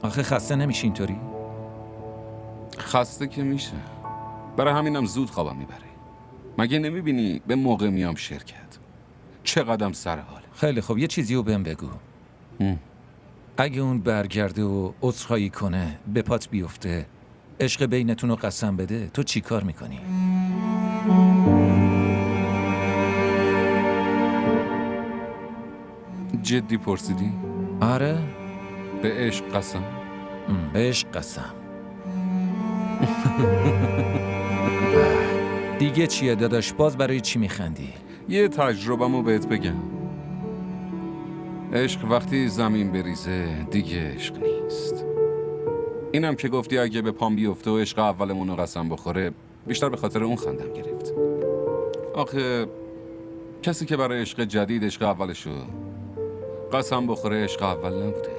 آخه خسته نمیشی اینطوری؟ خسته که میشه. برای همینم زود خوابم میبره. مگه نمیبینی به موقع میام شرکت؟ چقدرم سر حاله. خیلی خب، یه چیزی رو بهم بگو. اگه اون برگرده و عذرخواهی کنه، به پات بیفته، عشق بینتون رو قسم بده، تو چی کار میکنی؟ جدی پرسیدی؟ آره؟ به عشق قسم؟ به عشق قسم. دیگه چیه داداش؟ باز برای چی میخندی؟ یه تجربه‌مو بهت بگم. عشق وقتی زمین بریزه دیگه عشق نیست. اینم که گفتی اگه به پام بیفته و عشق اولمون رو قسم بخوره، بیشتر به خاطر اون خندم گرفت. آخه کسی که برای عشق جدید عشق اولشو قسم بخوره عشق اول نبوده.